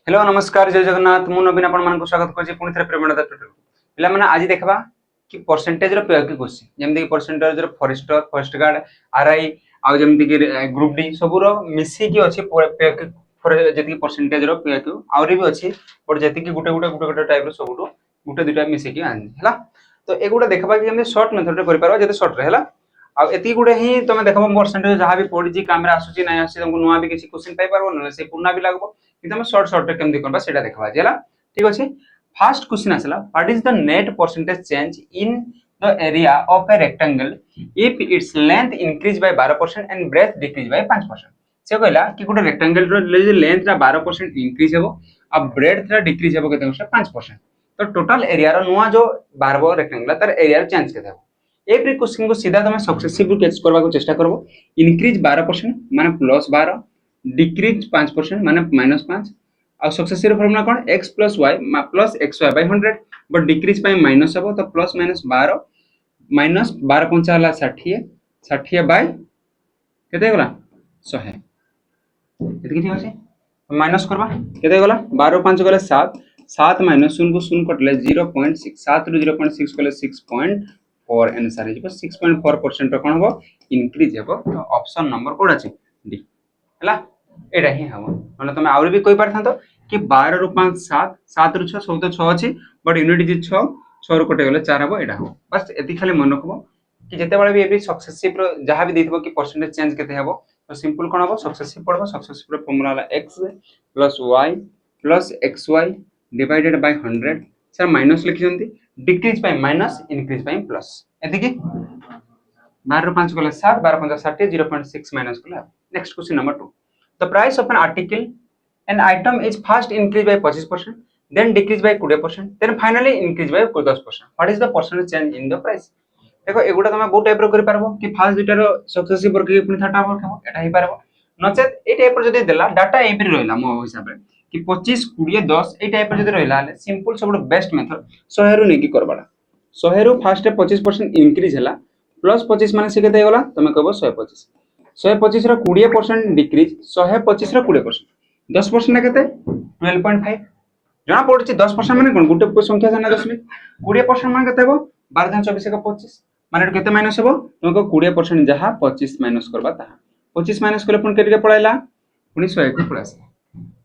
Hello नमस्कार जय जगन्नाथ मु नवीन आपण मानक स्वागत करछि पुनी थरे प्रेमणता टोटल पिला माने आज देखबा कि परसेंटेज रो पेयर की क्वेश्चन जेमति कि परसेंटेज रो फॉरेस्टर फॉरेस्ट गार्ड आरआई आ जेमति कि ग्रुप डी सब रो मिसी की अछि पेयर की जति परसेंटेज रो पेयर की आउरी भी अछि बट जति कि गुटे टाइप रो सबुटो गुटे दुटा मिसी की आन हला तो एगुडा देखबा कि हम शॉर्ट मेथड रे करि पारबा जते शॉर्ट रे हला आ एती गुडे ही तमे देखबो परसेंटेज जहां भी पड़ी कैमरा आसुची नै आसी तुमको नुवा भी किसी क्वेश्चन पाई पारबो न से पुना भी लागबो कि तमे शॉर्ट शॉर्ट रे केमति करबा सेटा देखबा जेला ठीक अछि। फर्स्ट क्वेश्चन आसला what is the net percentage change in the area of a rectangle if its length increase by 12% and breadth decrease by 5%। से कहला कि गुटे रेक्टेंगल रो लेंथ रा 12% इंक्रीज हेबो आ ब्रेथ रा डिक्रीज हेबो केते 5%। तो टोटल एरिया रो नुवा जो बारबो रेक्टेंगल तार एरिया चेंज केते हेबो एवरी क्वेश्चन को सीधा तुम सक्सेसिव कैच करबा को चेष्टा करबो। इंक्रीज 12% माने प्लस 12 डिक्रीज 5% माने माइनस 5 आ सक्सेसिव फार्मूला कोन x + y plus xy by 100 but decrease पाई माइनस हबो तो प्लस माइनस 12 माइनस 12 पंचा हला 60 60 बाय केते गला 100 एतकी ठीक अछि माइनस करबा केते गला 12 5 गले 7 7 माइनस 0 को 0 कटले 0.6 7 रु 0.6 गले 6.4 आंसर है 6.4% रो कोन हबो इंक्रीज हबो। तो ऑप्शन नंबर कोड अछि डी हला एटा ही हबो माने तुम आउरी भी कोइ परथांतो कि 12 रु 5 7 7 रु 6 सब तो 6 अछि बट यूनिट इज 6 6 रु कटे गले 4 हबो एटा हबो बस एति खाली मन रखबो कि जते बळे भी एबी सक्सेसिव रो जहां भी देथिबो कि परसेंटेज चेंज केते हबो तो सिंपल कोन हबो सक्सेसिव पड़बो सक्सेसिव रो फार्मूला हला x + y + xy divided by 100 sir minus लिखिसंती decrease by minus increase by plus एति कि 12 रु 5 गले 7 12 5 60 0.6 माइनस गले। Next question number 2 the price of an article an item is first increased by 25% then decreased by 20% then finally increased by 10%। what is the percentage change in the price। देखो एगुडा तमे बहुत type रो करि पारबो कि first दुटा रो successive work के पुनी थर्टा work हेबो एटा ही पारबो नचेत ए टाइप रो जदी देला डाटा ए भी रहला मो हिसाब रे कि 25 20 10 ए टाइप रो जदी रहला सिंपल सब बेस्ट मेथड 100 रो नेकी करबाडा 100 रो फर्स्ट 25% इंक्रीज हला प्लस 25 माने से केते गला तमे कहबो 125 125 रो 20% डिक्रीज 125 रो 20% 10% ना केते 12.5 जना पड़छि 10% माने कोन गुटे संख्या जाना दशमिक 20% माने केते हो 12 24 का 25 माने केते माइनस हो तुमको 20% जहा 25 माइनस करबा ता 25 माइनस करले पुन केते पळाइला पुनी 100 को प्लस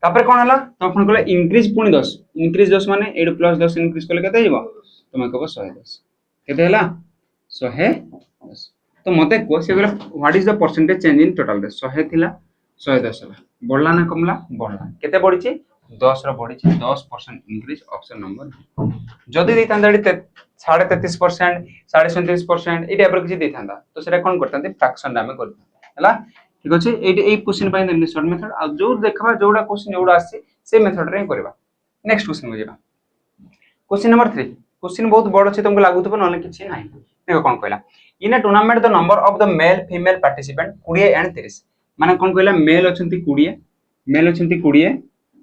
तापर कोन हला तो पुन कहले इंक्रीज पुनी 10 इंक्रीज 10 माने एडु प्लस 10 इंक्रीज करले केते हिबो तुम कहबो 110 केते हला 110। तो मते को से गला what is the percentage change in total रे 100 थिला 110 हला बढ़ला ना कमला बढ़ला केते बढ़िछि 10 रो बढ़िछि 10% इंक्रीज ऑप्शन नंबर जदी दैतांदाडी 33% 37% एटा पर किछि दैतांदा तो सेटा कोन करतांते फ्रैक्शन नामे करता हला ठीक अछि ए क्वेश्चन पाइ देमनी शॉर्ट मेथड आ जो देखबा जोडा क्वेश्चन जोडा आसी से मेथड रे करबा। नेक्स्ट क्वेश्चन हो जेबा क्वेश्चन नंबर 3 क्वेश्चन बहुत बड़ अछि तुमको लागुतबो नले किछि नाही देखो कोन कहला in a tournament the number of the male female participant 20 and 30 माने कोन कहला मेल अछंती 20 मेल अछंती 20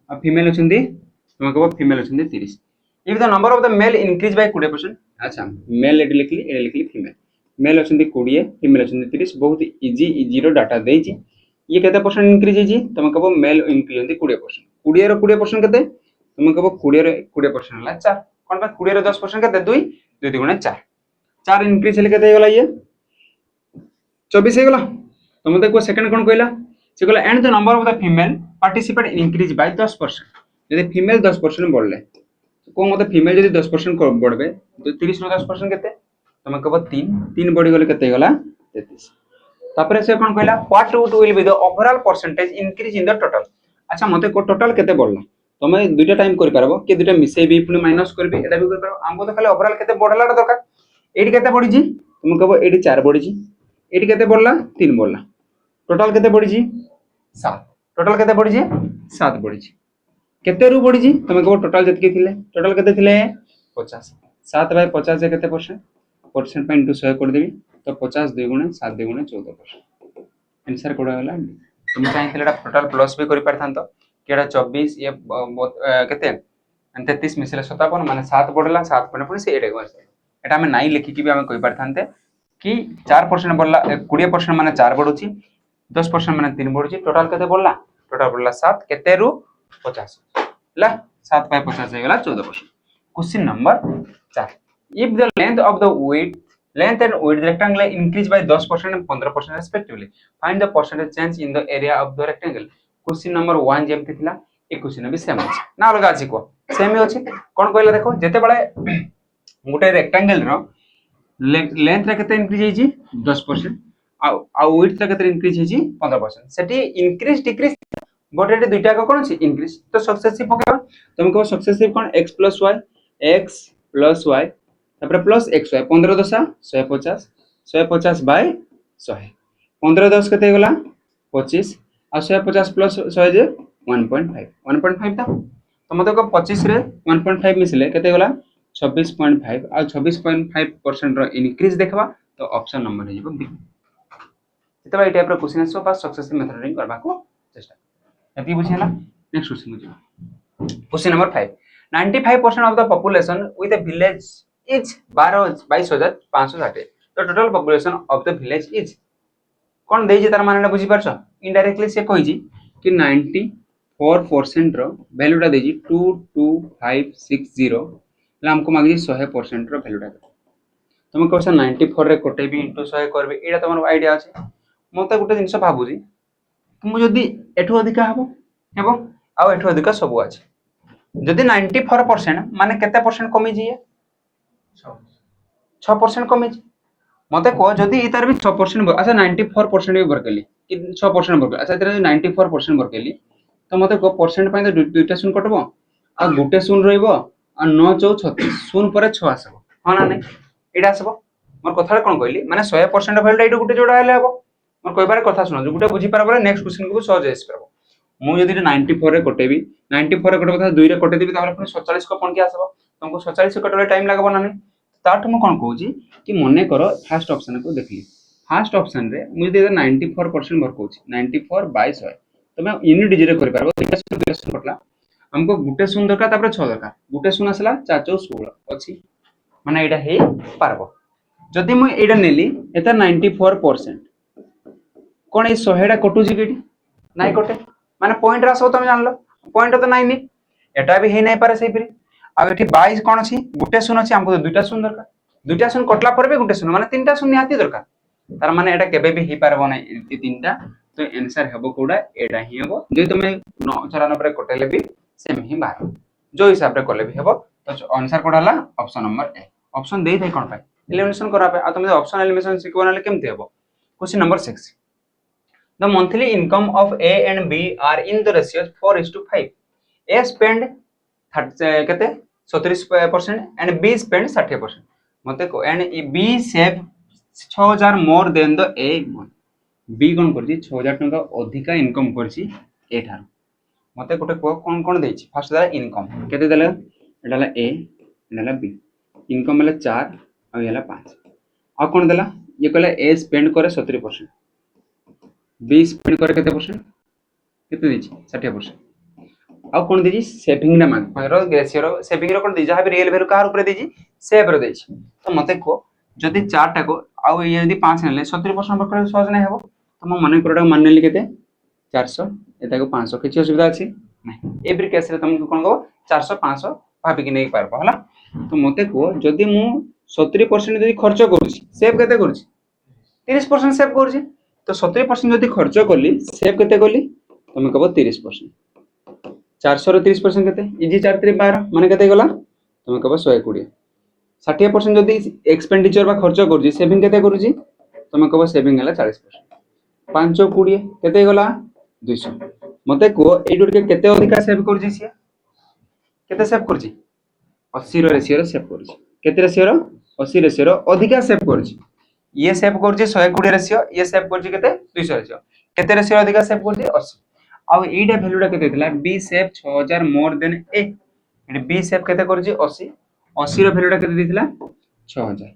आ फीमेल अछंती तुम कहबो फीमेल अछंती 30 if the number of the male increase by 20% अच्छा मेल एड लिखली फीमेल मेल अछंती 20 फीमेल अछंती 30 बहुत इजी रो डाटा देछि ये केते परसेंट इंक्रीज हेजी तुम कहबो मेल इंक्रीज होंती 20% 20 रो 20% केते तुम कहबो 20 रो 20% हला 4 कोन बा 20 रो 10% केते 2 2 गुणा 4 4 इंक्रीज हेले केते गला ये 24 हे गला तुम देखो सेकंड कोन कहला से कहला and the number of the female participant increase by 10% यदि फीमेल 10% बढ़ले तो को मते फीमेल यदि 10% बढ़बे तो 30 रो 10% केते तुम कहबो 3 3 बढ़ी गले केते गला 33 तापरे से कोन कहला what would will be the overall percentage increase in the total. अच्छा मते को टोटल केते बढ़ला तमे दुइटा टाइम कर परबो कि दुइटा मिसै भी पुनी माइनस करबे एटा भी कर परबो हमको तो खाली ओवरऑल केते बढ़ला दरकार एडी केते बढ़ी जी तुम कहबो एडी 4 बढ़ी जी एडी केते बढ़ला 3 बढ़ला टोटल केते बढ़ी जी 7 टोटल केते बढ़ी जी 7 बढ़ी जी केते रु बढ़ी जी तुम कहबो टोटल जतके थिले टोटल केते थिले 50 7 बाय 50 केते परसेंट पे इनटू 100 कर देबी तो 50 2 गुणे 7 2 गुणे 14% आंसर कोडा होला तुम चाहिथिले एटा टोटल प्लस भी करि परथांतो केडा 24 ये केते 33 मिसले 57 माने 7 बढ़ला 7 पने से एडे गस एटा हम नाही लिखि कि भी हम कहि परथांते कि 4% बढ़ला 20% माने 4 बढ़ुची 10% माने 3 बढ़ुची टोटल केते बढ़ला टोटल बढ़ला 7 केते रु 50 ହେଲା 7 बाय 50 ହେଇଗଲା 14%। Question number 4 if the length of the length and width rectangle increase by 10% and 15% respectively find the percentage change in the area of the rectangle। Question number 1 जेमति थिला ए क्वेश्चन भी same अछि ना अलग अछि को सेम ही अछि कोन कहला देखो जेते बळे गोटे रेक्टेंगल रो लेंथ रे केते इंक्रीज हेजी 10% आ विड्थ रे केते इंक्रीज हेजी 15% सेठी इंक्रीज डिक्रीज बट एटे दुईटा को कोन अछि इंक्रीज तो सक्सेसिव पकेबा तुम को सक्सेसिव कोन x + y तापर प्लस xy 15 दशा 150 150 बाय 100 15 10 केते गला 25 आ 150 प्लस 100 जे 1.5 था तो मते को 25 रे 1.5 मिसले केते गला 26.5 आ 26.5% रो इंक्रीज देखबा तो ऑप्शन नंबर हे जेबो बी जेतबा ए टाइप रो क्वेश्चन सो पास सक्सेसिव मेथड करबा को चेष्टा एति बुझिला नेक्स्ट क्वेश्चन बुझियो question number 5 95% of the population with a village is 22,560 the total population of the village is कोन देई जे तार मानेटा बुझी परछ इनडायरेक्टली से कहि जी कि 94% रो वैल्यूटा देई जी 22560 ला हमको मागी 100% रो वैल्यूटा तुम कहछ 94 रे कोटे भी इनटू 100 करबे एटा तमर आईडिया अछि मते गुटे जिंस भाबु जी तुम जदी एठो अधिका हबो हेबो आ एठो अधिका सब अछि जदी 94% माने केते परसेंट कमी जिए 6% कमी जी मते को जदी इतार भी 6% अच्छा 94% भी बरकेली कि 6% बरकेली अच्छा इतार 94% बरकेली तो मते को परसेंट पय तो दुईटा शून्य कटबो आ गुटे शून्य रहइबो आ 9 4 36 शून्य परे 6 आसबो हा ना नै एटा आसबो मोर कथा कोन कहली माने 100% वैल्यू एटो गुटे जोडा हेले हबो मोर कहबार कथा सुनो जो गुटे बुझी पारबो नेक्स्ट क्वेश्चन को सहज आसी पारबो मु जदी 94 रे कटेबी 94 रे कटबो था 2 रे कटे देबी तापर पुनी 47 को कोन के आसबो तुमको 47 कटले टाइम लागबो ना नै ताठ मु कोन कहूची कि मने करो फर्स्ट ऑप्शन को देखली फर्स्ट ऑप्शन रे मु जदी 94% भर कहूची 94 बाय 100 तमे यूनिट डिजिट कर पारबो देखा कटला हमको गुटे शून्य दरकार तापर 6 दरकार गुटे शून्य आसला 4 4 16 अछि माने एटा हे पारबो जदी मु एटा नेली एता 94% कोन ए 100 टा कटू जी केटी नाइ कटे माने पॉइंट रासो तुम जानलो पॉइंट तो नाइ नी एटा भी हे नै पारे सही परी आ एठी 22 कोन अछि गुटे शून्य अछि हमको दुईटा शून्य दरकार दुईटा शून्य कटला पर भी गुटे शून्य माने तीनटा शून्य हाती दरकार तार माने एटा केबे भी हे पारबो नै ए तीनटा तो आंसर हेबो कोडा एटा ही हेबो जे तुमे 94 रे कटेले भी सेम ही बार जो हिसाब रे करले भी हेबो तो आंसर कोडा हला ऑप्शन नंबर ए ऑप्शन देई थाई कोन पाए एलिमिनेशन करा पे आ तुमे ऑप्शन एलिमिनेशन सिखबो नाले केमते हेबो question number 6 the monthly income of A and B are in the ratio 4:5 A spend 30 केते 37% and B spend 60% मते को and B save 6000 more than the A B कोन करछि 6000 टका अधिका इनकम करछि ए थार मते कोटे को कोन कोन देछि फर्स्ट दा इनकम केते देले एडाला A एडाला B इनकम हला 4 आ हला 5 आ कोन देला ये कहला A स्पेंड करे 70% B स्पेंड करे केते परसेंट केते देछि 60% आ कोन देछि सेविंग ना मान रो रेशियो रो सेविंग रो कोन देछि जहा भी रियल वैल्यू कार ऊपर देछि सेव रो देछि तो मते को जदी 4 टा को आ ये जदी 5 नेले 70% बकर सहज नै हेबो तो म माने करडा मान नेली केते 400 एता को 500 किछि असुविधा अछि नै एवरी केस रे तुमको कोन को 400 500 भाबी कि नै पारबो हला तो मते को जदी मु 70% जदी खर्च करूछि सेव केते करूछि 30% सेव करूछि तो 70% जदी खर्च करली सेव केते करली तुम कहबो 30% 400 रो 30% केते इजी 4 3 12 माने केते गला तुम कहबो 120 60% जदी एक्सपेंडिचर बा खर्च करजी सेविंग केते करूजी तुम कहबो सेविंग हला 40% 520 केते गला 200 मते को ए डोट के केते अधिका सेव करजी सिया केते सेव करजी 80 रो रेशियो रो सेव करजी केते रेशियो रो 80 रेशियो रो अधिका सेव करजी ये सेव करजी 120 रेशियो ये सेव करजी केते 200 रेशियो केते रेशियो अधिका सेव करजी 80 आ एटा वैल्यूटा केते दिला बी सेव 6000 मोर देन ए एटा बी सेव केते करजी 80 80 रो वैल्यूटा केते दिथिला 6000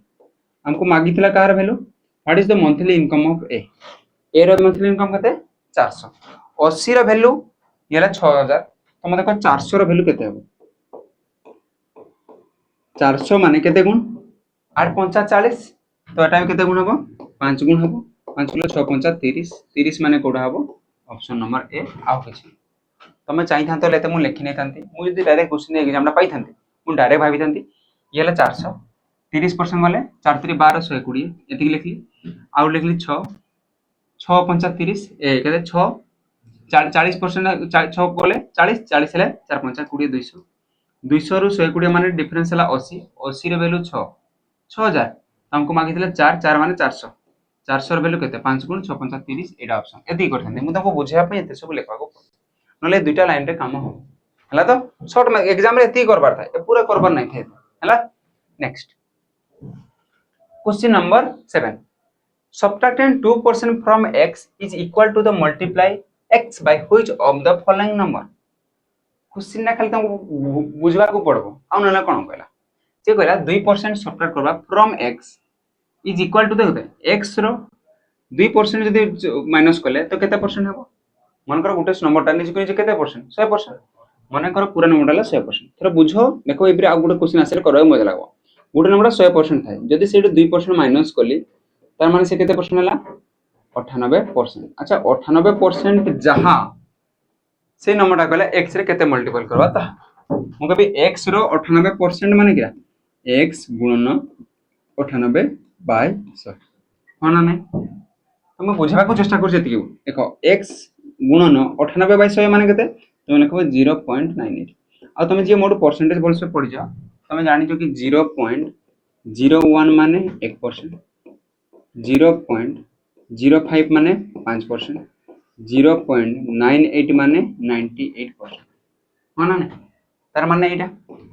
हमको मागिथिला car value what is the monthly income of a रो मंथली इनकम केते 400 80 रो वैल्यू येला 6000 तो मते को 400 रो वैल्यू केते हबो 400 माने केते गुण 8 5 40 तो एटा केते गुण हबो 5 गुण हबो 5 किलो 6 5 30 30 माने कोडा हबो ऑप्शन नंबर ए आउ किछ तुम चाहिए था तो मुझे लिखी नहीं था मुझे डायरेक्ट क्वेश्चन एग्जाम पाई था मुझे डायरेक्ट भाभी था ये 400 30% गले 4 3 12 120 ये लिखली आउ लिखली 6 6 5 30 के 6 40% 6 गले 40 40 है 4 5 20 200 200 रु 120 माने डिफरेंस है 80 80 रे वैल्यू 6 6000 हमको मागी 4 4 माने 400 400 वैल्यू केते 5 गुण 6 5 30 एटा ऑप्शन एति करथांते मु तुमको बुझिया पे एते सब लेखा को नले दुईटा लाइन रे काम हो हला तो शॉर्ट में एग्जाम रे एति करबार था ए पूरा करबार नहीं थे हला next question number 7 subtracting 2% from x is equal to the multiply x by which of the following number question ना खाली तुमको बुझवा को पड़बो आ नले कोन कहला जे कहला 2% सब्ट्रैक्ट करबा from x is equal to देखते x रो 2% जदि माइनस करले तो केते परसेंट हेबो मन कर गुटे नंबर टा निज कोइ केते परसेंट 100% मन कर पूरा नंबर डाला 100% थोड़ा बुझो देखो एबरे आ गुटे क्वेश्चन आसे करबा मजा लागबो गुटे नंबर 100% थाए जदि सेठी 2% माइनस करली तार माने से केते परसेंट हला 98%। अच्छा 98% जहां से नंबर टा कहले x रे केते मल्टीपल करबा ता मु कहबी x रो 98% माने क्या x गुणन 98 बाय 100 हो ना नहीं तुम बुझाबा को चेष्टा कर जेति देखो x गुणन 98 बाय 100 माने केते तुम लिखबो 0.98 आ तुम जे मोड परसेंटेज बोल से पड़ी जा तुम जानि जो कि 0.01 माने 1% 0.05 माने 5% 0.98 माने 98% हो ना तार माने एटा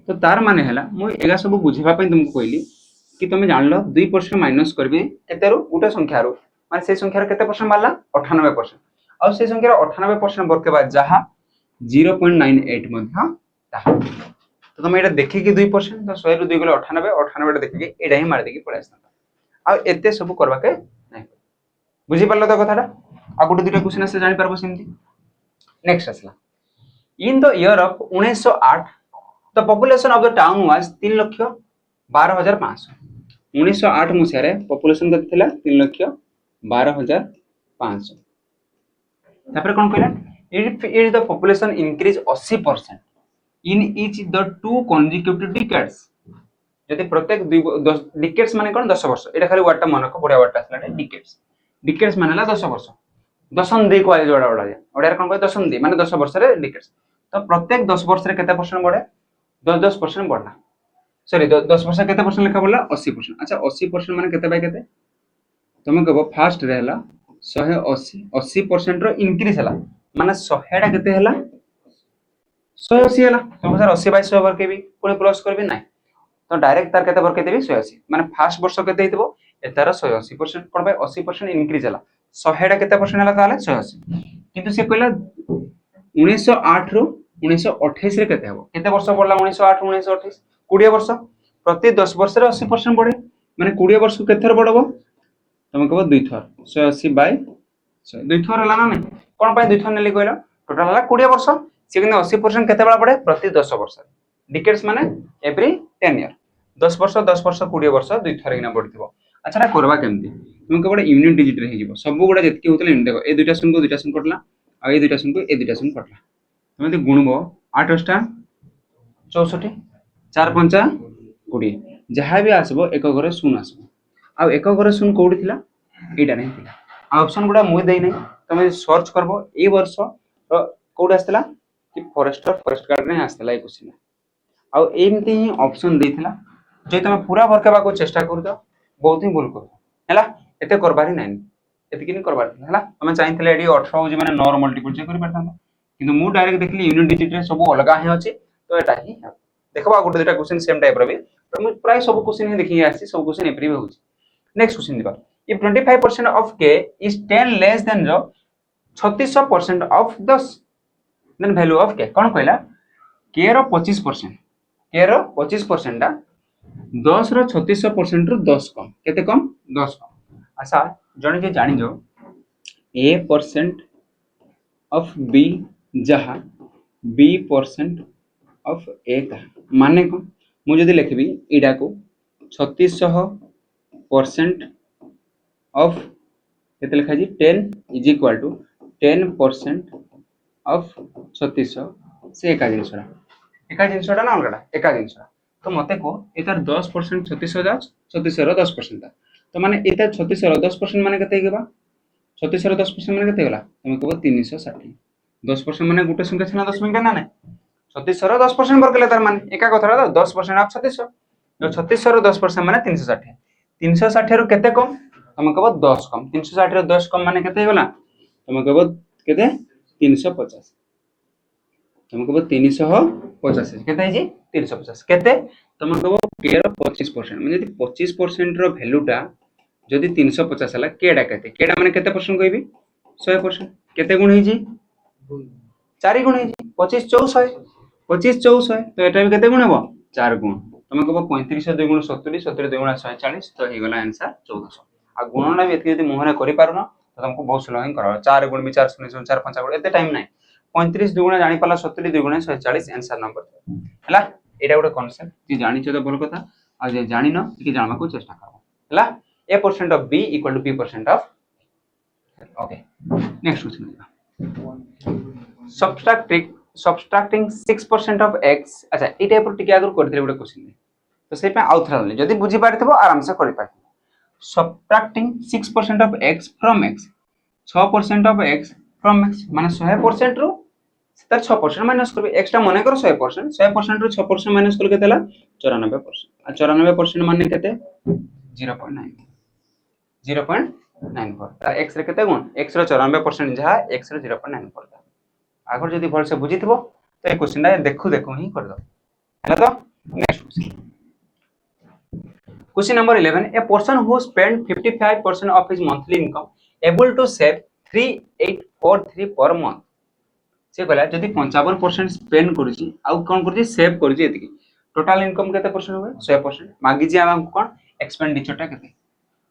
तो तार माने हला मु एगा सब बुझिबा पई तुमको कहली कि तुम जान लो 2% माइनस करबे केते रो गुटे संख्या रो माने से संख्या रो केते परसेंट मारला 98% और से संख्या रो 98% वर्ग के बाद जहां 0.98 मध्ये ताहा तो तुम एटा देखि कि 2% तो 100 रो 2 गले 98 98 देखि कि एडा ही मार दे कि पड़े आ एते सब करबा के नहीं बुझी परलो तो कथाटा आ गुटे दुटा क्वेश्चन से जानि परबो सेमती नेक्स्ट असला in the year of 1908 the population of the town was 3,12,500 1908 मसिया रे पॉपुलेशन कते थिला 3,12,500 तापर कोन कहला if the population increase 80% in each the two consecutive decades जति प्रत्येक डिकेड्स माने कोन 10 वर्ष एटा खाली वर्डटा मन को बढिया वर्डटा असला डिकेड्स डिकेड्स मानेला 10 वर्ष दशम दे को जोड़ा ओडा ओडा कोन कह दशम दे माने 10 वर्ष रे डिकेड्स तो प्रत्येक 10 वर्ष रे केते परसेंट बढ़े 10% बढ़ला सॉरी 10 वर्ष केते परसेंट लेखा बढ़ला 80% अच्छा 80% माने केते बाय केते तुम कहबो फर्स्ट रे हला 180 80% रो इंक्रीज हला माने 100 टा केते हला 180 हला तुम सर 80 बाय 100 वर्ग के भी पुणे प्लस करबे नाही तो डायरेक्ट तार केते वर्ग के देबी 180 माने फर्स्ट वर्ष केते हितबो एतार 180% कोन बाय 80% इंक्रीज हला 100 टा केते परसेंट हला ताले 180 किंतु से कहला 1908 रो 1928 रे केते हबो केते वर्ष पड़ला 1908 1928 20 वर्ष प्रति 10 वर्ष रे 80% बढ़े माने 20 वर्ष को केथर बढ़बो तुम कहबो दुई थर 180 बाय 100 दुई थर हला ना नहीं कोन पाई दुई थर नेली कहला टोटल हला 20 वर्ष से किने 80% केते बड़ा पड़े प्रति 10 वर्ष डिकेड्स माने एवरी 10 ईयर 10 वर्ष 20 वर्ष दुई थर किना बढ़थिबो अच्छा रा करबा केमती तुम कहबो यूनिट डिजिट रे हिजिबो सब गुडा जतकी होतले यूनिट देखो ए दुईटा सुन को दुईटा सुन कटला आ ए दुईटा सुन को ए दुईटा सुन कटला तुम यदि गुणबो 8 टा 64 4 5 20 जहां भी आसबो एक घरे शून्य आसबो आ एक घरे शून्य कोडी थिला एटा नै थिला आ ऑप्शन गुडा मुई देई नै तुम सर्च करबो ए वर्ष कोड आस्तला कि फॉरेस्ट गार्ड नै आस्तला ए क्वेश्चन आ एमती ही ऑप्शन देथिला जे तुम पूरा वर्कबा को चेष्टा कर दो बहुत ही भूल कर हैला एते करबारी नै एते किनी करबारी हैला हम चाहिथिले एडी 18 होजी माने 9 मल्टीपल चेक करि परथां किंतु मु डायरेक्ट देखली यूनिट डिजिट रे सब अलगा हे अछि तो एटा ही देखबा गुटे दुटा क्वेश्चन सेम टाइप रे भी तो मु प्राय सब क्वेश्चन ही देखि आसी सब क्वेश्चन एप्री भी होछि नेक्स्ट क्वेश्चन दिबा if 25% of k is 10 less than 36% of 10 then value of k कोन कहला k रो 25% k रो 25% टा 10 रो 36% रो 10 कम केते कम 10 कम अच्छा जने जे जानि जो a% of b जहा b% of a का माने को मु जदी लिखबी एडा को 3600% of केते लिखा जी 10 is equal to 10% ऑफ 3600 से एका जिनसटा ना अलगटा एका जिनसटा तो मते को एतार 10% 3600 जा 3600 रो 10% तो माने एता 3600 रो 10% माने केते हेबा 3600 रो 10% माने केते होला तुम कहबो 360 10% माने गुटे संख्या छना 10 मिनिट ना 3600 रो 10% वर्ग ले तार माने एका कथरा तो 10% ऑफ 3600 जो 3600 रो 10% माने 360 360 रो केते कम तुम कहबो 10 कम 360 रो 10 कम माने केते होला तुम कहबो केते 350 तुम कहबो 350 केते है जी 350 केते तुम कहबो के रो 25% माने यदि 25% रो वैल्यूटा जदि 350 हला केडा माने केते परसेंट कहबी 100% केते गुण है जी 4 गुण है जी 25 400 25 400 तो एटा भी केते गुण हेबो 4 गुण तुम कहबो 35 2 गुण 70 70 2 गुण 140 तो हे गला आंसर 1400 आ गुणना भी एति यदि मोहरे करि पारुना तो तुमको बहुत स्लो ही करा 4 गुण भी 4 0 4 5 गुण एते टाइम नाही 35 2 गुण जानि पाला 70 2 गुण 140 आंसर नंबर हला एटा गोटे कांसेप्ट जे जानि छ तो भल कथा आ जे जानि न कि जानबा को चेष्टा करो हला a% of b equal to b% of okay next question subtracting 6% of x अच्छा ए टाइप रो टिके आगर करथिले गोटे क्वेश्चन तो से पे आउथरा जदी बुझी पारथिबो आराम से करि पार subtracting 6% of x from x 6% of x from x माने 100% रो तर 6% माइनस करबे एक्स्ट्रा माने करो 100% 100% रो 6% माइनस कर केतेला 94% आ 94% माने केते 0.9 0.94 ता x रे केते गुण x रो 94% जहा x रो 0.94 ता आगर जदी भल से बुझितबो तो ए क्वेश्चन ता देखु ही कर दो हैला तो next question number 11 a person who spent 55% of his monthly income able to save 3843 per month से कहला जदी 55% स्पेंड करूची आ कोन करूची सेव करूची एतिकी टोटल इनकम केते परसेंट होबे 100% मागी जे हम कोन एक्सपेंडिचर टा केते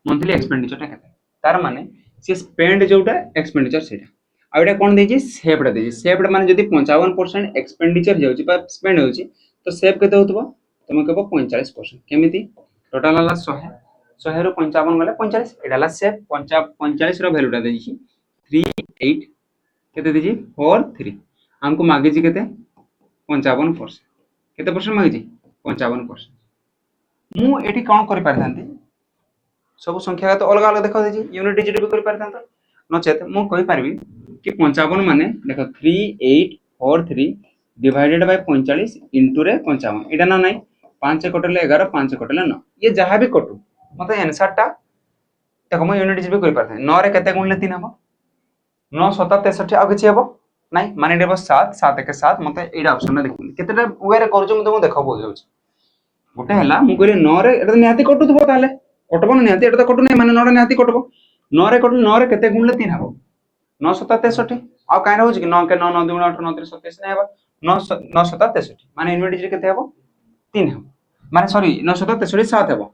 मंथली एक्सपेंडिचर टा केते तार माने से स्पेंड जोटा एक्सपेंडिचर सेटा आ एटा कोन देजी सेव्ड देजी सेव्ड माने जदी 55% एक्सपेंडिचर हेउची बा स्पेंड हेउची तो सेव केते होतबो तुम कहबो 45% केमिति टोटल हला 100 100 रो 55 गले 45 एटा हला सेव 45 रो वैल्यूटा देजी 38 केते देजी 43 हमको मागे जी केते 55% केते परसेंट मागे जी 55% मु एठी कोन करि पारथांती सब संख्या तो अलग अलग देखो देजी यूनिट डिजिट भी करि पारथांत नचेत मु कहि पारबी कि 55 माने देखो 3843 डिवाइडेड बाय 45 इनटू रे 55 एटा ना नाही 5 कटले 11 5 कटले 9 ये जहां भी कटू मते आंसर टा देखो मु यूनिट डिजिट भी करि पारथां 9 रे केते गुणले 3 हबो 9 7 63 आ किछि हबो नाही माने देबो 7 7 के 7 मते एडा ऑप्शन ना देखु केतेटा वे रे करजो मते मु देखो बोल जाउछ गोटे हला मु कहले 9 रे एटा निहाती कटुथबो ताले कटबो ना निहाती एटा तो कटु नै माने 9 रे निहाती कटबो 9 रे कटु 9 रे केते गुणले 3 हबो 9 7 63 आ काई रहउछ कि 9 के 9 9 2 8 9 3 27 नै हबो 9 9 7 63 माने यूनिट डिजिट केते हबो 3 हबो माने सॉरी 9 7 63 7 हबो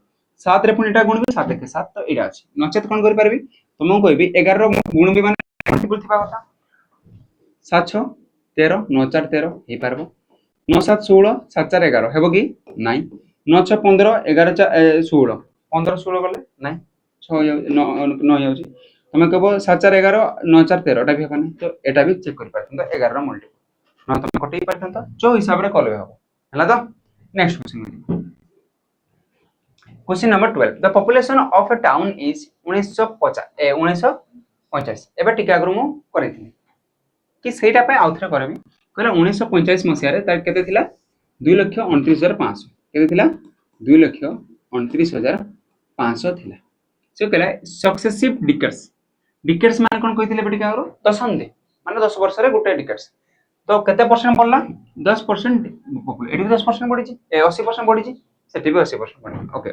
7 रे पुनी एटा गुणबी 7 के 7 तो एडा अछि नचेत कोन करि परबी तुमको कहबी 11 रो गुण भी माने मल्टीपल थिबा କଥା 7 6 13 9 4 13 हे पारबो 9 7 16 7 4 11 हेबो कि नाही 9 6 15 11 16 15 16 गले नाही 6 9 जाउची तमे कहबो 7 4 11 9 4 13 एटा भी हेबानी तो एटा भी चेक करि पारथन तो 11 रो मल्टीपल न तमे कटि पारथन तो जो हिसाब रे कलबे हबो हला तो next question question number 12 the population of a town is 1950 एबे टिका आगरु मु करिथिनी कि सेटा पे आउथरे करबी कहला 1945 मसिया रे तार केते थिला 2,29,500 केते थिला 2,29,500 थिला से कहला सक्सेसिव डिकेड्स माने कोन कहिथिले बेटी कागरो दशम दे माने 10 वर्ष रे गुटे डिकेड्स तो केते परसेंट पड़ला 10% पॉपुलेशन एडी 10% बढ़ी छी 80% बढ़ी छी सेटी भी 80% बढ़ी ओके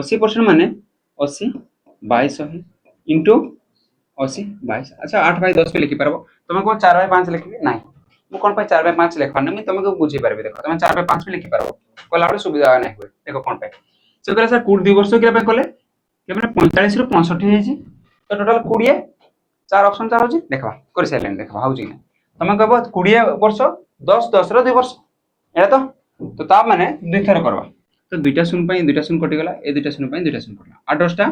80% माने 80 2200 इनटू 80 22 अच्छा 8 बाय 10 पे लिखि परबो तुम को 4 बाय 5 लिखबी नाही मु कोन पे 4 बाय 5 लिखबा नै तुम को बुझी परबी देखो तुम 4 बाय 5 पे लिखि परबो कोला बडे सुविधा नै होय देखो कोन पे से कहला सर कुड 2 वर्ष के पे कोले के माने 45 रो 65 हे छी तो टोटल 20 चार ऑप्शन चार होची देखबा कर साइलेंट देखबा हाउ जी तुम कहबो 20 वर्ष 10 10 रो 2 वर्ष एटा तो ता माने दुई थर करबा तो दुईटा शून्य पई दुईटा शून्य कटि गला ए दुईटा शून्य पई दुईटा शून्य कटला 8 10 टा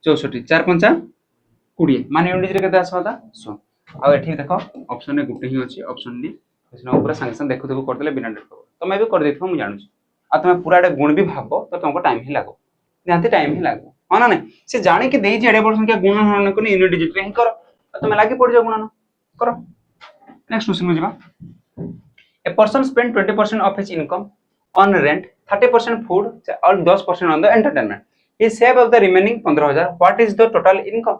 64 4 5 20 माने यूनिट रे केते आसबा ता 100 आ एठी देखो ऑप्शन ने गुटे ही अछि ऑप्शन डी इसनो पूरा संग संग देखु कर देले बिना डेट कवर तमे भी कर देथो मु जानु छी आ तमे पूरा एटा गुण भी भाबो तो तुमको टाइम ही लागो जानते टाइम ही लागो हां ना नहीं से जाने के देई जे एडे बड़ संख्या गुणन हरण को यूनिट डिजिट रे ही करो तमे लागी पड़ जाओ गुणन करो नेक्स्ट क्वेश्चन में जीवा a person spend 20% of his income on rent 30% food और 10% on the entertainment he save of the remaining 15000 what is the total income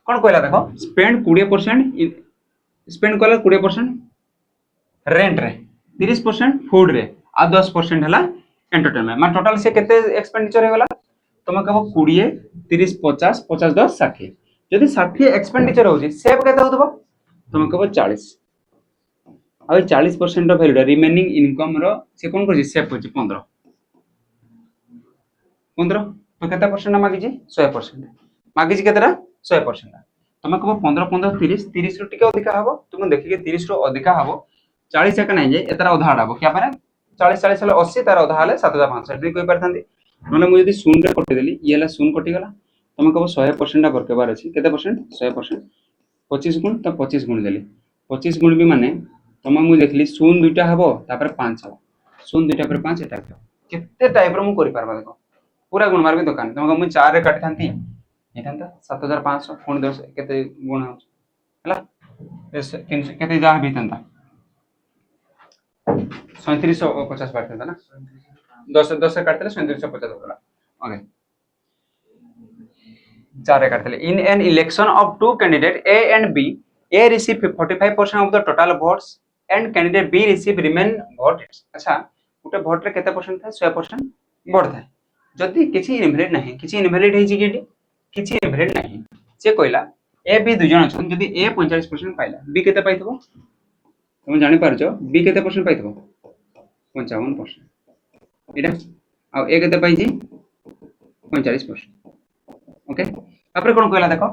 कौन कहला देखो स्पेंड 20% स्पेंड कला 20% रेंट रे 30% फूड रे आ 10% हला एंटरटेनमेंट मान टोटल से केते एक्सपेंडिचर हे गला तुम कहबो 20 30 50 50 10 60 जदि 60 एक्सपेंडिचर होजी सेव केते होतबो तुम कहबो 40 आ 40% ऑफ वैल्यू रिमेनिंग इनकम रो से कोन करजी सेव करजी 15 तो केते परसेंट मागी जी 100% मागी जी केतेरा 100% तुम कहबो 15 15 30 30 रो टिके अधिका हबो तुम देखि के 30 रो अधिका हबो 40 एक नहीं जे एतरा उधा हटाबो क्या पारे 40 40 हले 80 तार उधा हले 7500 एटी कोइ परथांती नले मु जदी 0 रे कटि देली ये हला 0 कटि गला तुम कहबो 100% बरकेबार अछि केते परसेंट 100% 25 गुण तो 25 गुण देली 25 गुण भी माने तुम मु देखली 0 दुइटा हबो तापर 5 हबो 0 दुइटा पर 5 एटा केते टाइप रो मु करि पारबा देखो पूरा गुण मार भी दुकान तुम मु 4 रे काटि थांती एथांता 7500 गुण 10 केते गुण हला 300 केते जा भी थांता 3750 बार था ना 10 10 काटले 3750 होगा ओके 4 रे काटले in an election of two candidate A and B A receive 45% of the total votes and candidate B receive remain votes अच्छा उटे वोट रे केते परसेंट था 100% बढ़ था जदी किछि इनवैलिड नहीं किछि इनवैलिड हे जी केडी किछि इनवैलिड नहीं से कहला ए बी दु जण छन जदी ए 45% पाइला बी केते पाइथबो तुम जानि पारजो बी केते परसेंट पाइथबो 55% एटा आ ए केते पाइ जी 45% ओके तापर कोन कहला देखो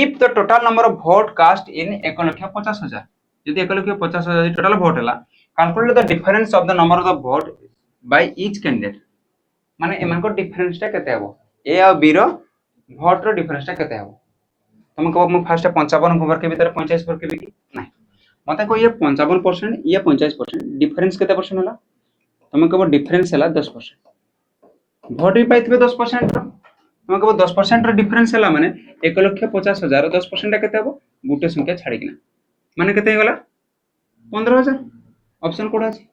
if the total number of vote cast in 1,50,000 यदि 1,50,000 टोटल वोट हला calculate the difference of the number of the vote by each candidate माने एमान को डिफरेंस ता केते हबो ए आ बी रो वोट रो डिफरेंस ता केते हबो तुम कहबो मु फर्स्ट 55 नंबर के भीतर 45 पर के भी नहीं मते को ये 55% ये 45% डिफरेंस केते परसेंट हला तुम कहबो डिफरेंस हला 10% वोट भी पाइथबे 10% रो तुम कहबो 10% रो डिफरेंस हला माने 1,50,000 10% केते हबो गुटे संख्या छाडी किना माने केते गला 15,000 ऑप्शन कोड अछि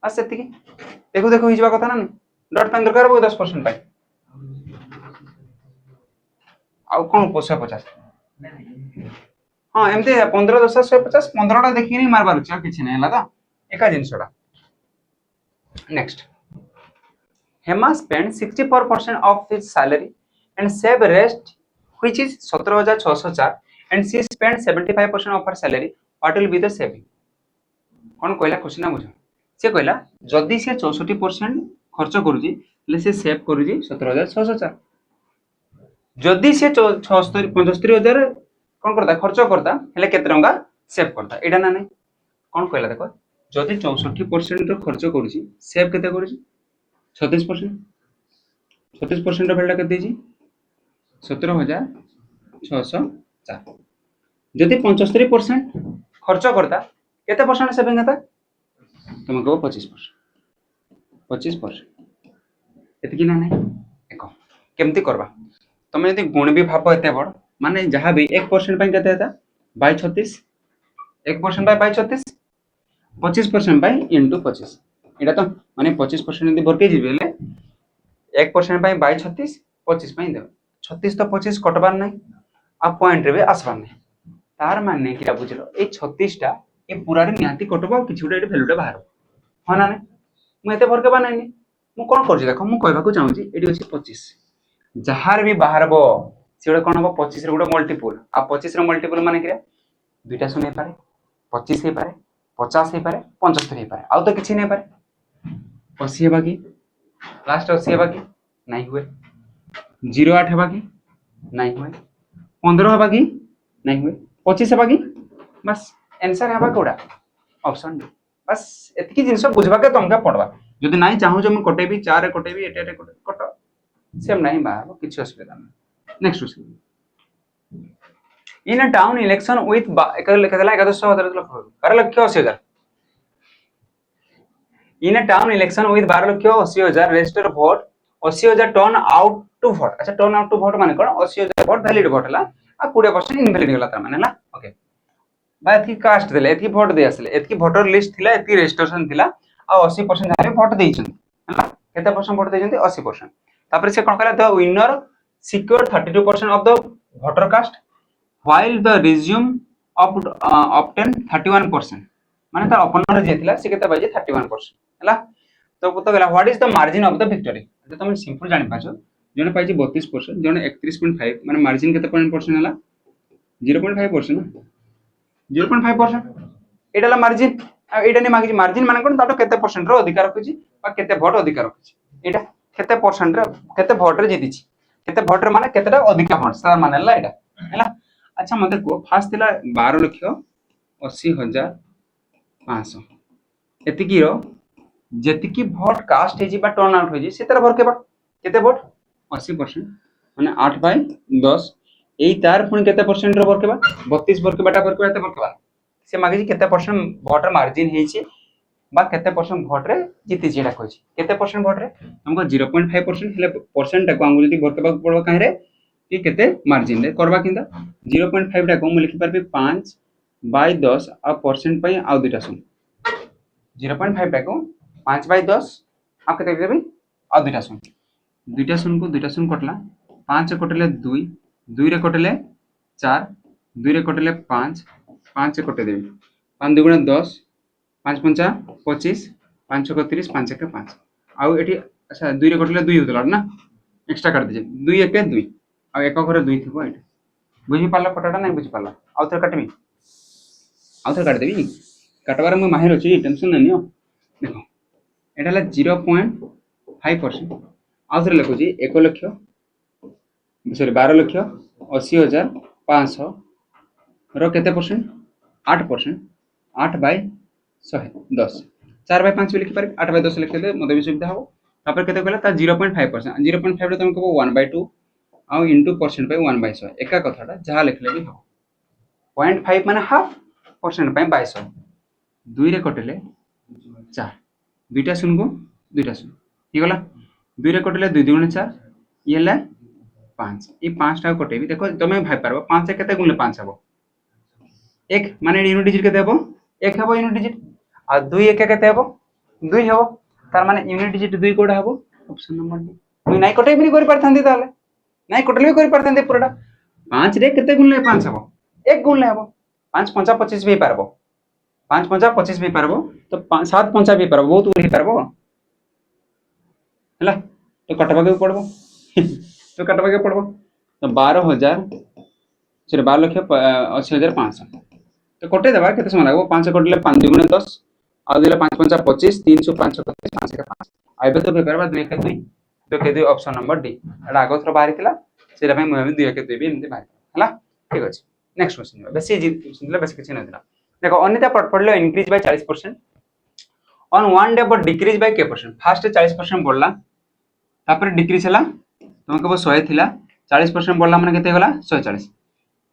आ सेति की देखो देखो हिजबा कथा ना डॉट पेन दरकार हो 10% पाइ आ कोन 50 हाँ एमते 15 10 150 15 टा देखि नहीं मारबार छ किछि नहीं हला त एका जिनसडा next Hema spent 64% of his salary and save rest which is 17,604 and she spent 75% of her salary what will be the saving कोन कहला क्वेश्चन ना बुझो से कहला जदी से 64% खर्च करूजी ले से सेव करूजी 17,604 जदी से 76 75,000 कोन करता खर्च करता हेले केते टंका सेव करता एडा ना नहीं कोन कहला देखो जदी 64% रो खर्च करूची सेव केते करूची 36% 36% रो वैल्यू केते जी 17,604 जदी 75% खर्च करता केते परसेंट सेविंग हेता तुम कहबो 25% 25% एतकी ना नहीं देखो केमती करबा तुम यदि गुण भी भाबो एते बड़ माने जहां भी 1% पय केते हेता बाय 36 1% बाय 36 25% बाय इनटू 25 एटा तो माने 25% यदि बरके जिबेले 1% बाय 36 25 पय देबे 36 तो 25 कटबार नै आ पॉइंट रे आसबार नै तार माने किरा बुझलो ए 36 टा ए पूरा रे निहाती कटबो किछि उडे वैल्यू रे बाहर होना नै मु एते बरके बा नै मु कोन करछि देखो मु कहबा को चाहू छी एडी अछि 25 जहार भी बाहरबो सेडा कोन हो 25 रे गुडा मल्टीपल आ 25 रे मल्टीपल माने किरा दुईटा सुने पारे 25 हे पारे 50 हे पारे 75 हे पारे आ तो किछि नै पारे 80 हेबा की लास्ट 80 हेबा की नहीं हुए 08 हेबा की नहीं हुए 15 हेबा की नहीं हुए 25 हेबा की बस आंसर हेबा कोडा ऑप्शन डी बस एतकी जिंस बुझबा के तुमका पड़बा जदी नहीं चाहू जे हम कटेबी 4 रे कटेबी 8 रे कट सेम नहीं बाहर किछि असुविधा नहीं next question in a town election with केतला 11,80,000 in a town election with 12,80,000 register vote 80,000 turn out to vote अच्छा टर्न आउट टू वोट माने कोन 80,000 वोट वैलिड वोट हला आ 20% इनवैलिड होला त माने हला ओके बा एथि कास्ट देले एथि वोट दे आसले एथि वोटर लिस्ट थिला एथि रजिस्ट्रेशन थिला आ 80% जारे वोट देइछन हला केते परसेंट वोट देइछन 80% तापर से कोन कला the winner secure 32% of the voter cast while the resume of obtain 31% माने तार ओपोनेंट जे थिला से केते बाजे 31% हला तो पता गला what is the margin of the victory तो तुम सिंपल जानि पाछो जने पाइछि 32% जने 31.5 माने मार्जिन केते परसेंट हला 0.5% ना 0.5% एटाला मार्जिन एटा ने मागिछि मार्जिन माने कोन तातो केते परसेंट रो अधिकार रखछि बा केते वोट अधिकार रखछि एटा केते परसेंट रे केते वोट रे जीतिछि केते वोट रे माने केतेटा अधिकार वोट सर माने हला एटा हला अच्छा मते को फास्ट थिला 12,80,500 एतिकी रो जेतिकी वोट कास्ट हेजी बा टर्न आउट हेजी सेतर भर केबा केते वोट 80% माने 8/10 एई तार पुनी केते परसेंट रो भर केबा 32 भर केबाटा भर केबा एते भर केबा से मागे केते परसेंट वोटर मार्जिन हेछि बा केते परसेंट वोट रे जीति जेडा कहछि केते परसेंट वोट रे हमको 0.5% हेले परसेंट को हम जदी भर केबा पड़ो काहे रे कि केते मार्जिन रे करबा किंदा 0.5 टा को हम लिखि परबे 5/10 आ परसेंट पई आ दुटा सुन 0.5 टा को 5/10 आ केते देबे आ दुटा सुन को दुटा सुन कटला 5 कटले 2 2 रे कटले 4 2 रे कटले 5 5 कटे देबे 5 2 10 5 5 25 5 6 30 5 1 5 आ एठी अच्छा 2 रे कटले 2 होतला ना एक्स्ट्रा काट दीजिए 2 1 2 आ एक घरे 2 थिबो एठी बुझी पाला कटाटा नै बुझी पाला आ थर काटबी आ थर काट देबी काटबार म माहिर अछि टेंशन नै नियो देखो एटा ला 0.5% आ थर लिखो जी 1 लाख सॉरी 12,80,500 रो केते परसेंट 8% 8/110 4/5 लिखि पारे 8/10 लिखि दे मते भी सुविधा हो तापर केते कहला ता 0.5% 0.5 रे तुम कहबो 1/2 आ इनटू परसेंट पे 1/100 एका कथाटा जहा लिखले भी हो 0.5 माने हाफ परसेंट पे 2200 2 रे कटले 4 दुईटा सुन को दुईटा सुन ही गला 2 रे कटले 2 2 4 ये ला 5 ई 5 टा कटेबी देखो तमे भाई पारबो 5 केते गुणले 5 हबो 1 माने यूनिट डिजिट केते हबो 1 हबो यूनिट डिजिट आ 2 1 केते हबो 2 हबो तार माने यूनिट डिजिट 2 कोडा हबो ऑप्शन नंबर डी 2 नाइ कटे भी करि परथांती ताले नाइ कटले भी करि परथांती पुराटा 5 रे केते गुणले 5 हबो 1 गुणले हबो 5 5 25 भी पारबो 5 5 25 भी पारबो तो 7 5 भी पारबो बहुत उही पारबो हला तो कटबा के पड़बो तो कटबा के पड़बो तो 12,000 सॉरी 12,80,500 तो कटे देबा केते समय लागबो 5 कटले 5 2 10 आ दिले 5 5 25 305 5 के 5 आइबे तो पेपर 2 के 2 तो के 2 ऑप्शन नंबर डी एटा आगो थरो बाहरी थिला सेरा भाई मैं 2 के 2 भी एमती बाहरी हला ठीक अछि नेक्स्ट क्वेश्चन बेसी इजी सुनले बेसी किछ नै दिला देखो Anita portfolio increase by 40% on one day but decrease by के परसेंट फर्स्ट 40% बढ़ला तापर डिक्रीज हला तुम कहबो 100 थिला 40% बढ़ला माने केते गला 140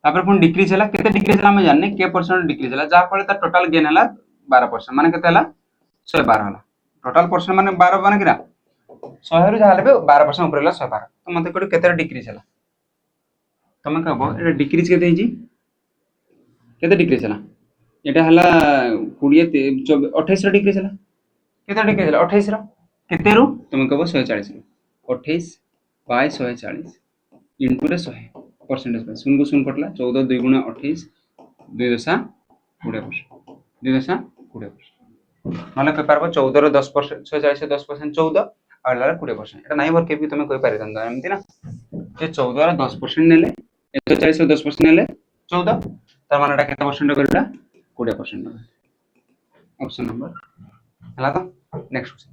तापर पुन डिक्रीज हला केते डिक्रीज हला हम जानने के परसेंट डिक्रीज हला जा फले ता टोटल गेन हला 12% माने केते हला 112 हला टोटल परसेंट माने 12 माने किरा 100 रु जाले 12% ऊपर हला 112 तो मते कोडी केते डिक्रीज हला तुम कहबो एटा डिक्रीज केते हिजी केते डिक्रीज हला एटा हला 20 28 रो डिक्रीज हला केते डिक्रीज हला 28 रो केते रु तुम कहबो 140 रो 28 बाय 140 इनटू रे 100 परसेंटेज पे सुन को सुन कटला 14 2 गुणा 28 2 दशा 20% 2 दशा 20% माने पे पारबो 14 रो 10% 140 से 10% 14 और लाला 20% एटा नाही भर के भी तुम कोइ पारि दंदा एमति ना जे 14 रो 10% नेले 140 रो 10% नेले 14 तार माने एटा केते परसेंट करला 20% ऑप्शन नंबर हला तो next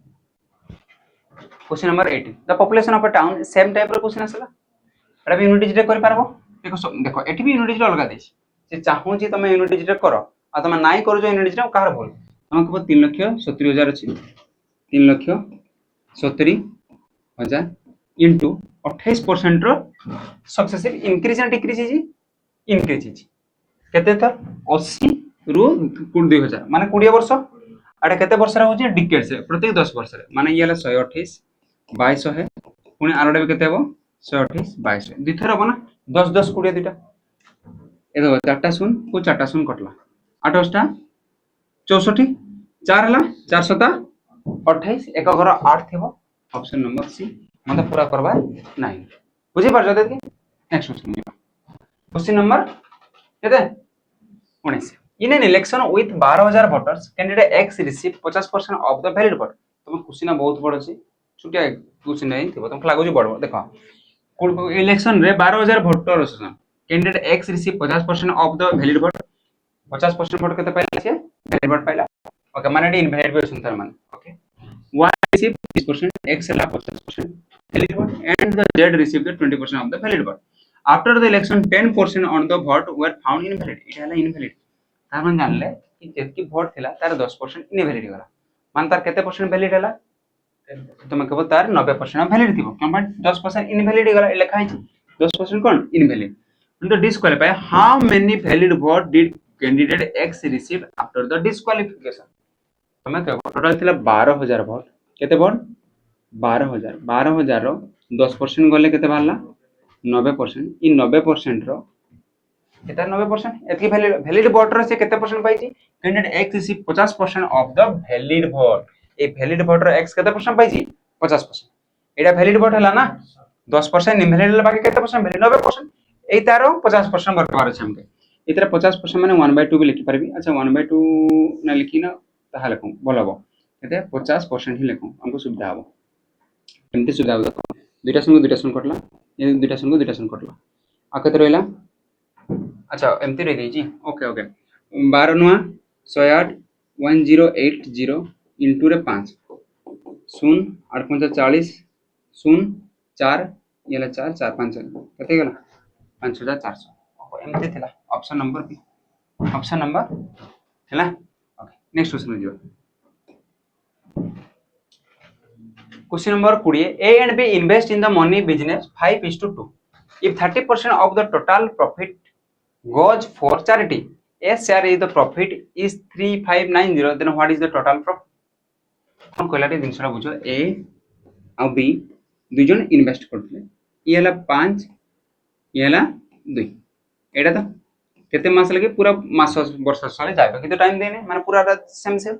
question number 18 the population of a town same type रो क्वेश्चन आसला एटा भी यूनिट डिजिट कर पारबो देखो देखो एठी भी यूनिट डिजिट अलगा देछ जे चाहू जे तुम यूनिट डिजिट करो आ तुम नाइ करू जो यूनिट डिजिट काहर भूल तुम कहबो 3,70,000 अछि 3,70,000 इनटू 28% रो successive increase and decrease is increase is केते तो 80 रु 2000 माने 20 वर्ष आडे केते वर्ष रे होची डिकेड से प्रत्येक 10 वर्ष रे माने ये 128 2200 है पुनी आरोडे भी केते हो 128 2200 दिथर हो ना 10 10 20 दुटा ए देखो चारटा शून को चारटा शून कटला 8 8 64 4 हला 4 7 28 एक घर 8 थिबो ऑप्शन नंबर सी मते पूरा करबा नाही बुझी पार जदे नेक्स्ट क्वेश्चन नंबर केते 19 in an election with 12000 voters candidate x receive 50% of the valid vote तुम क्वेश्चन बहुत बड़ अछि छुटिया क्वेश्चन नहीं थिबो तुम लागो जे बड़ देखो इलेक्शन रे 12000 वोटर असन candidate x receive 50% of the valid vote 50% vote केते पाइला छे वैलिड वोट पाइला ओके माने इनवैलिड वोट सुनतर मान ओके y रिसीव 30% x ला 50% valid vote and the z receive the 20% of the valid vote after the election 10% on the vote were found invalid इट हला इनवैलिड तार मन जानले कि जेतकी वोट थिला तार 10% इनवैलिड गला मान तार केते परसेंट वैलिड हला तुम कहबो तार 90% वैलिड थिबो कम 10% इनवैलिड गला लिखा है 10% कोन invalid and the disqualify how many valid vote did candidate x receive after the disqualification तुम कहबो टोटल थिला 12000 वोट केते वोट 12000 रो 10% गले केते बाहरला 90% इ 90% रो केते 90% एतकी वैलिड वोट रो से केते परसेंट पाइची candidate x receive 50% of the valid vote ए वैलिड वोट रो x केते परसेंट पाइची 50% एटा वैलिड वोट हला ना 10% इनवैलिड हला बाकी केते परसेंट वैलिड 90% ए तारो 50% बरकरार अछि हमके इतरे 50% माने 1/2 भी लिखि परबी अच्छा 1/2 ना लिखि ना ताहा लिखू बोलबो केते 50% ही लिखू हमको सुविधा हो एमती सुविधा हो दुटा सुन कटला ये दुटा सुन कटला आ केते रहला अच्छा एमती रह दी ओके ओके 12 नुआ 108 1080 इनटू रे 5 शून 8 5 40 शून 4 येला 4 4 5 केते गेला 5400 एमती थिला option number B option number हैला ओके नेक्स्ट क्वेश्चन दियो question number 20 A and B invest in the money business 5:2 if 30% of the total profit goes for charity A share is the profit is 3590 then what is the total profit हम कहलाटे जिनसरा बुझो A uh B दुई जन invest करथले ये हला 5 ये हला 2 एटा तो केते मास लगे पूरा मास वर्ष साले जायबा कितो टाइम देने माने पूरा सेम से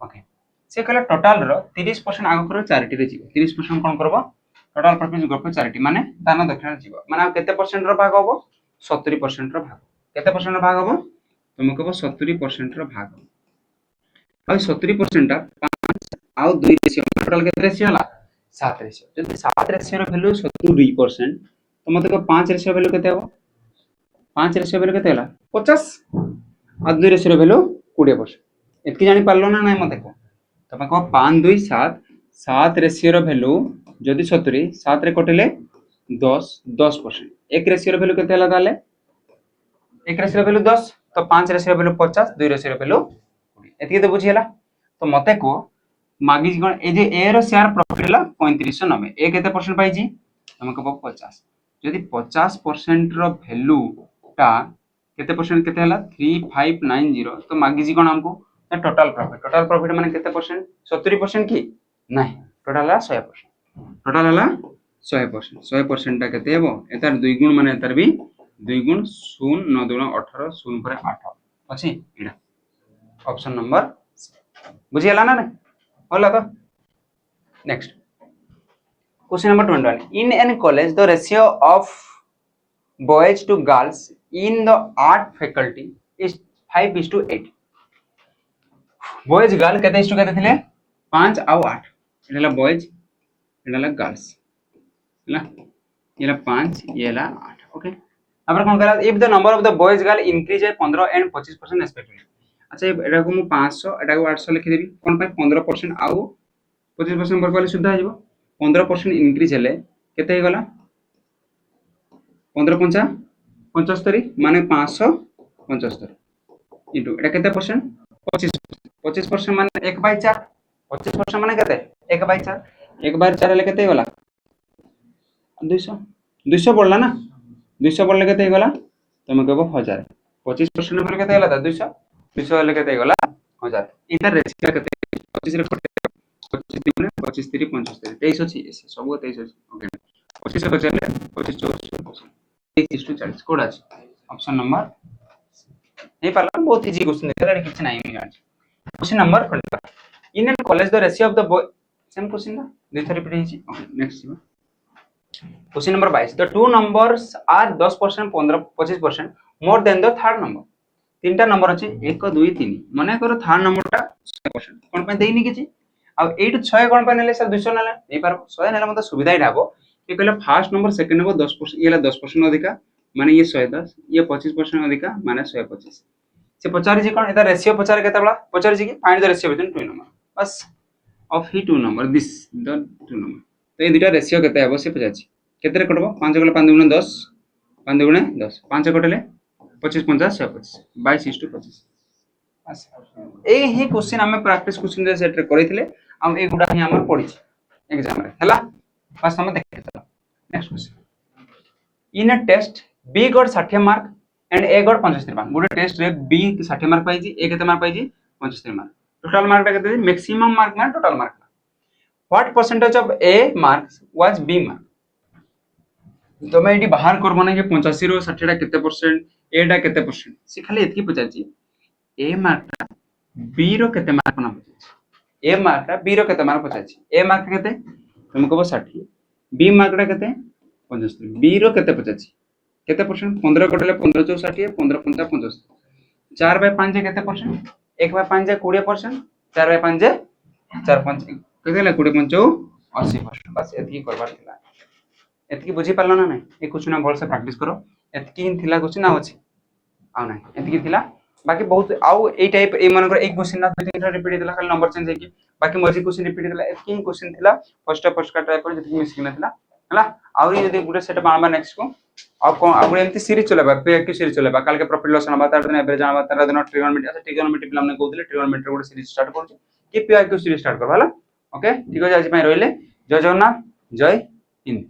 ओके से कहला टोटल रो 30% आगो करो चैरिटी रे जीव 30% कोन करबो टोटल प्रॉफिट गप चैरिटी माने दान दक्षिणा जीव माने केते परसेंट रो भाग होबो 70% रो भाग केते परसेंट रो भाग होबो तुम कहबो 70% रो भाग आ 70% ता 5 आ 2 रेशियो टोटल केते रेशियो हला 7 रेशियो जदी 7 रेशियो रो वैल्यू 70% तो मते को 5 रेशियो वैल्यू केते हो 5 रेशियो वैल्यू केते हला 50 आ 2 रेशियो वैल्यू 20% एतकी जानि पारलो ना नै मते को तमे को 5 2 7 7 रेशियो रो वैल्यू जदी 70 7 रे कटले 10% एक रेशियो रो वैल्यू केते हला ताले एक रेशियो रो वैल्यू 10 तो 5 रेशियो रो वैल्यू 50 2 रेशियो रो वैल्यू 20 एतकी तो बुझी हला तो मते को मागी कोन ए जे ए रो शेयर प्रॉफिट हला 3590 ए केते परसेंट पाइजी तमे को 50 जदी 50% रो वैल्यू टा केते परसेंट केते हला 3590 तो मागी जी कोन हमको टोटल प्रॉफिट माने केते परसेंट 70% की नहीं टोटल हला 100% टोटल हला 100% टा केते हेबो एतार 2 गुण माने एतार भी 2 गुण 0 9 2 18 0 पर 8 अछि एडा ऑप्शन नंबर बुझी हला ना होला तो next question number 21 in an college the ratio of boys to girls in the art faculty is 5:8 boys girl केते इस केते थिले 5 और 8 एला बॉयज एला गर्ल्स हैला येला 5 येला 8 ओके अब कोन करा if the number of the boys girl increase है 15 एंड 25% रेस्पेक्टिवली अच्छा एटा को मु 500 एटा को 800 लिखि देबी कोन पाई 15% आउ 25% वर्ग वाले सुद्धा आइबो 15% इंक्रीज हेले केते हे गला 15 5 75 माने 575 इनटू एटा केते परसेंट 25% माने 1/4 25% माने केते 1/4 1/4 हेले केते गला 200 200 पड़ला ना 200 पड़ले केते गला तमे कहबो 1000 25% पर केते गला 200 200 हेले केते गला 1000 इधर रेशियो केते 25 रे 25 दुने 25 3 75 23 अछि सब 23 अछि ओके 25 को चले 25 24 23:40 कोड अछि ऑप्शन नंबर नहीं पारला बहुत इजी क्वेश्चन देला रे किछ नाही मिला question number 25 in an college the ratio of the boy same question ना दिस रिपीट हिची okay next question number 22 the two numbers are 10% 15 25% more than the third number तीनटा नंबर अछि 1 2 3 माने करो थर्ड नंबरटा 100% कोन पे देइनी किछि आ 8 6 कोन पे नेले सर 200 नेले नहीं पार 100 नेले मत सुविधा ही हबो कि कहले फर्स्ट नंबर सेकंड नंबर 10% ये 10% अधिका माने ये 110 ये 25% अधिका माने 125 से पचारि जे कोन एटा रेशियो पचार केता बला पचारि जे कि find the ratio between two numbers of he two number this the two number तो ये दुटा रेशियो केते हबो से पचाछि केते रे कटबो 5 गले 5 गुणे 10 5 गुणे 10 5 कटले 25 50 125 22:25 बस ए ही क्वेश्चन हमें प्रैक्टिस क्वेश्चन रे सेट करैथिले हम ए गुडा ही हमर पढि एग्जाम रे हला बस हम देखि चलो next question in a test B got 60 mark and A got 75 mark गुडे टेस्ट रे बी 60 मार्क पाइजी ए केते मार्क पाइजी 75 मार्क टोटल मार्क टा केते मैक्सिमम मार्क ना total mark what percentage of A marks was B mark तो मैं एटी बाहर करबो ना कि 85 रो 60 टा केते परसेंट ए टा केते परसेंट से खाली एतकी पचाची ए मार्क टा बी रो केते मार्क ना पचाची ए मार्क टा बी रो केते मार्क पचाची ए मार्क केते तुम कहबो 60 बी मार्क टा केते 75 बी रो केते पचाची केते परसेंट 15 कटले 15 चौ 60 15 5 75 4 बाय 5 केते परसेंट 1 बाय 5 20% 4 बाय 5 4 5 केते ले 20 5 80% बस एतकी करबार थिला एतकी बुझी पारलो ना नहीं ए क्वेश्चन हम भल से प्रैक्टिस करो एतकी इन थिला क्वेश्चन ना अछि आ नहीं एतकी थिला बाकी बहुत आउ ए टाइप ए मन एक क्वेश्चन ना तीन रिपीट दिला खाली नंबर चेंज है कि बाकी मजी क्वेश्चन रिपीट दिला एतकी क्वेश्चन थिला फर्स्ट का टाइप पर जति मिसिंग ना थिला हला आउ यदि गुटे सेट बार नेक्स्ट को आ कोन आ एमती सीरीज चलेबा पे सीरीज चलेबा काल के प्रॉफिट लॉस ना तार दिन एवरेज ना तार दिन ट्रिगोनोमेट्री अच्छा ट्रिगोनोमेट्री पिला हमने कहउदिले ट्रिगोनोमेट्री गुटे सीरीज स्टार्ट करू कि पीआईक्यू सीरीज स्टार्ट कर हला ओके ठीक है आज पय रहले जय जगन्नाथ जय हिंद।